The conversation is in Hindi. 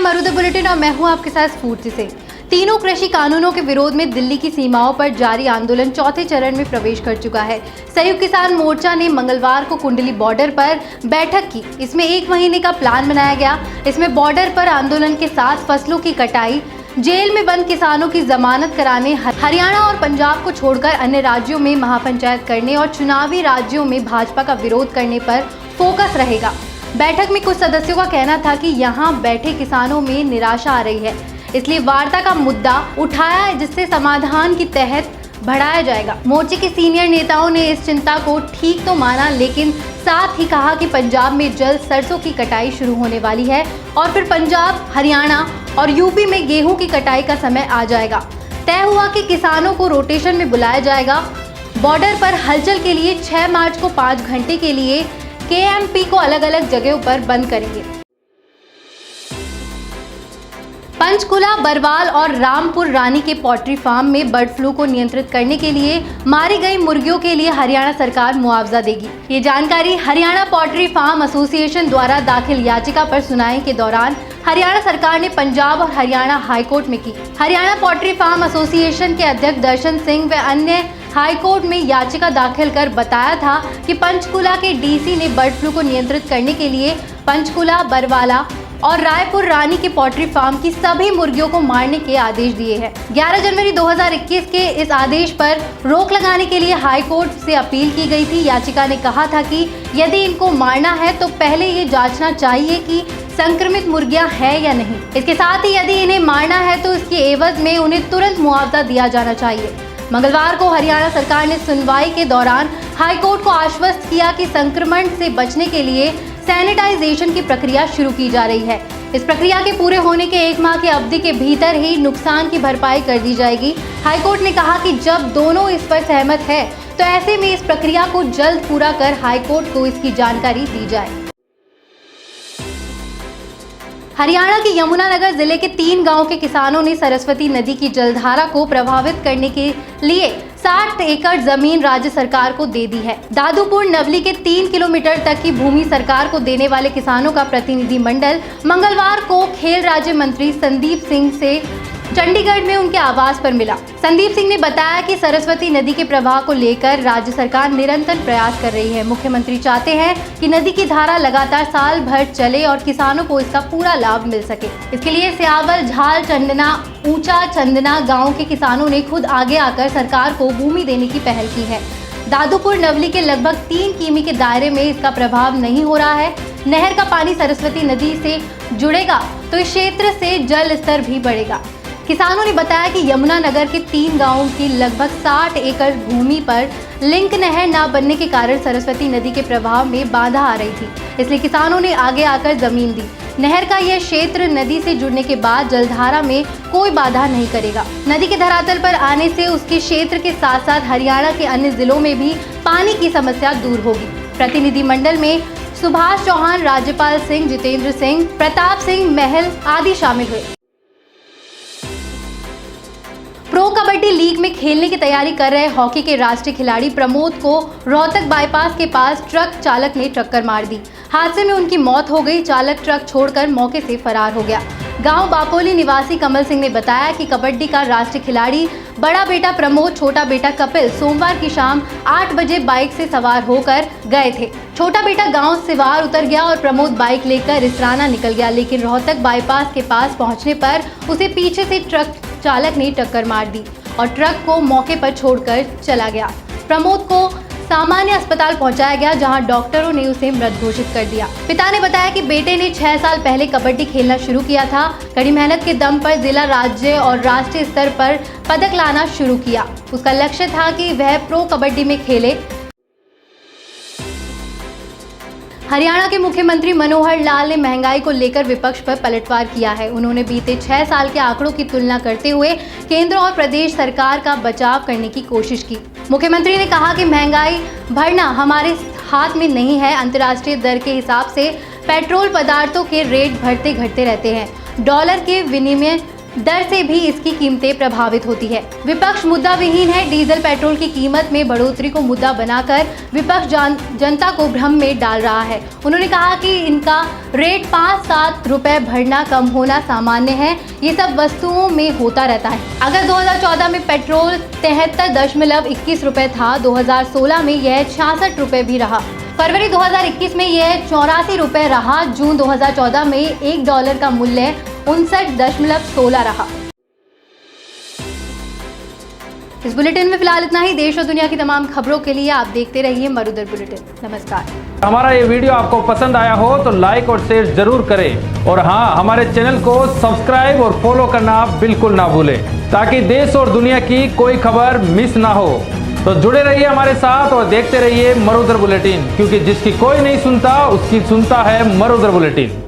मरुद बुलेटिन और मैं हूं आपके साथ स्फूर्ति से। तीनों कृषि कानूनों के विरोध में दिल्ली की सीमाओं पर जारी आंदोलन चौथे चरण में प्रवेश कर चुका है। संयुक्त किसान मोर्चा ने मंगलवार को कुंडली बॉर्डर पर बैठक की। इसमें 1 महीने का प्लान बनाया गया। इसमें बॉर्डर पर आंदोलन के साथ फसलों की कटाई, जेल में बंद किसानों की जमानत कराने, हरियाणा और पंजाब को छोड़कर अन्य राज्यों में महापंचायत करने और चुनावी राज्यों में भाजपा का विरोध करने पर फोकस रहेगा। बैठक में कुछ सदस्यों का कहना था कि यहां बैठे किसानों में निराशा आ रही है, इसलिए वार्ता का मुद्दा उठाया है जिससे समाधान की तहत बढ़ाया जाएगा। मोर्चे के सीनियर नेताओं ने इस चिंता को ठीक तो माना, लेकिन साथ ही कहा कि पंजाब में जल्द सरसों की कटाई शुरू होने वाली है और फिर पंजाब, हरियाणा और यूपी में गेहूं की कटाई का समय आ जाएगा। तय हुआ कि किसानों को रोटेशन में बुलाया जाएगा। बॉर्डर पर हलचल के लिए 6 मार्च को 5 घंटे के लिए केएमपी को अलग अलग जगहों पर बंद करेंगे। पंचकुला, बरवाल और रामपुर रानी के पोल्ट्री फार्म में बर्ड फ्लू को नियंत्रित करने के लिए मारी गई मुर्गियों के लिए हरियाणा सरकार मुआवजा देगी। ये जानकारी हरियाणा पोल्ट्री फार्म एसोसिएशन द्वारा दाखिल याचिका पर सुनवाई के दौरान हरियाणा सरकार ने पंजाब और हरियाणा हाईकोर्ट में की। हरियाणा पोल्ट्री फार्म एसोसिएशन के अध्यक्ष दर्शन सिंह व अन्य हाईकोर्ट में याचिका दाखिल कर बताया था कि पंचकुला के डीसी ने बर्ड फ्लू को नियंत्रित करने के लिए पंचकुला, बरवाला और रायपुर रानी के पोल्ट्री फार्म की सभी मुर्गियों को मारने के आदेश दिए हैं। 11 जनवरी 2021 के इस आदेश पर रोक लगाने के लिए हाईकोर्ट से अपील की गई थी। याचिका ने कहा था कि यदि इनको मारना है तो पहले ये जांचना चाहिए कि संक्रमित मुर्गियां हैं या नहीं। इसके साथ ही यदि इन्हें मारना है तो इसके एवज में उन्हें तुरंत मुआवजा दिया जाना चाहिए। मंगलवार को हरियाणा सरकार ने सुनवाई के दौरान हाईकोर्ट को आश्वस्त किया कि संक्रमण से बचने के लिए सैनिटाइजेशन की प्रक्रिया शुरू की जा रही है। इस प्रक्रिया के पूरे होने के 1 माह की अवधि के भीतर ही नुकसान की भरपाई कर दी जाएगी। हाईकोर्ट ने कहा कि जब दोनों इस पर सहमत है तो ऐसे में इस प्रक्रिया को जल्द पूरा कर हाईकोर्ट को इसकी जानकारी दी जाए। हरियाणा के यमुनानगर जिले के 3 गांवों के किसानों ने सरस्वती नदी की जलधारा को प्रभावित करने के लिए 60 एकड़ जमीन राज्य सरकार को दे दी है। दादूपुर नवली के 3 किलोमीटर तक की भूमि सरकार को देने वाले किसानों का प्रतिनिधिमंडल मंगलवार को खेल राज्य मंत्री संदीप सिंह से चंडीगढ़ में उनके आवास पर मिला। संदीप सिंह ने बताया कि सरस्वती नदी के प्रवाह को लेकर राज्य सरकार निरंतर प्रयास कर रही है। मुख्यमंत्री चाहते हैं कि नदी की धारा लगातार साल भर चले और किसानों को इसका पूरा लाभ मिल सके। इसके लिए स्यावल, झाल, चंदना, ऊंचा चंदना गांव के किसानों ने खुद आगे आकर सरकार को भूमि देने की पहल की है। दादूपुर नवली के लगभग 3 किमी के दायरे में इसका प्रभाव नहीं हो रहा है। नहर का पानी सरस्वती नदी से जुड़ेगा तो इस क्षेत्र से जल स्तर भी बढ़ेगा। किसानों ने बताया कि यमुनानगर के 3 गांवों की लगभग 60 एकड़ भूमि पर लिंक नहर न बनने के कारण सरस्वती नदी के प्रवाह में बाधा आ रही थी, इसलिए किसानों ने आगे आकर जमीन दी। नहर का यह क्षेत्र नदी से जुड़ने के बाद जलधारा में कोई बाधा नहीं करेगा। नदी के धरातल पर आने से उसके क्षेत्र के साथ साथ हरियाणा के अन्य जिलों में भी पानी की समस्या दूर होगी। प्रतिनिधिमंडल में सुभाष चौहान, राज्यपाल सिंह, जितेंद्र सिंह, प्रताप सिंह महल आदि शामिल हुए। प्रो कबड्डी लीग में खेलने की तैयारी कर रहे हॉकी के राष्ट्रीय खिलाड़ी प्रमोद को रोहतक बाईपास के पास ट्रक चालक ने टक्कर मार दी। हादसे में उनकी मौत हो गई। चालक ट्रक छोड़कर मौके से फरार हो गया। गांव बापोली निवासी कमल सिंह ने बताया कि कबड्डी का राष्ट्रीय खिलाड़ी बड़ा बेटा प्रमोद, छोटा बेटा कपिल सोमवार की शाम 8 बजे बाइक से सवार होकर गए थे। छोटा बेटा गांव सिवार उतर गया और प्रमोद बाइक लेकर इसराना निकल गया, लेकिन रोहतक बाईपास के पास पहुंचने पर उसे पीछे से ट्रक चालक ने टक्कर मार दी और ट्रक को मौके पर छोड़कर चला गया। प्रमोद को सामान्य अस्पताल पहुंचाया गया, जहां डॉक्टरों ने उसे मृत घोषित कर दिया। पिता ने बताया कि बेटे ने 6 साल पहले कबड्डी खेलना शुरू किया था। कड़ी मेहनत के दम पर जिला, राज्य और राष्ट्रीय स्तर पर पदक लाना शुरू किया। उसका लक्ष्य था कि वह प्रो कबड्डी में खेले। हरियाणा के मुख्यमंत्री मनोहर लाल ने महंगाई को लेकर विपक्ष पर पलटवार किया है। उन्होंने बीते 6 साल के आंकड़ों की तुलना करते हुए केंद्र और प्रदेश सरकार का बचाव करने की कोशिश की। मुख्यमंत्री ने कहा कि महंगाई भरना हमारे हाथ में नहीं है। अंतर्राष्ट्रीय दर के हिसाब से पेट्रोल पदार्थों के रेट बढ़ते घटते रहते हैं। डॉलर के विनिमय दर से भी इसकी कीमतें प्रभावित होती है। विपक्ष मुद्दा विहीन है। डीजल पेट्रोल की कीमत में बढ़ोतरी को मुद्दा बनाकर विपक्ष जनता को भ्रम में डाल रहा है। उन्होंने कहा कि इनका रेट 5-7 रुपए बढ़ना कम होना सामान्य है, ये सब वस्तुओं में होता रहता है। अगर 2014 में पेट्रोल 73.21 रुपए था, 2016 में यह 66 रुपए भी रहा। फरवरी 2021 में यह 84 रुपए रहा। जून 2014 में $1 का मूल्य 59.16 रहा। इस बुलेटिन में फिलहाल इतना ही। देश और दुनिया की तमाम खबरों के लिए आप देखते रहिए मरुधर बुलेटिन। नमस्कार। हमारा ये वीडियो आपको पसंद आया हो तो लाइक और शेयर जरूर करें और हाँ, हमारे चैनल को सब्सक्राइब और फॉलो करना बिल्कुल ना भूलें ताकि देश और दुनिया की कोई खबर मिस ना हो। तो जुड़े रहिए हमारे साथ और देखते रहिए मरुधर बुलेटिन, क्योंकि जिसकी कोई नहीं सुनता उसकी सुनता है मरुधर बुलेटिन।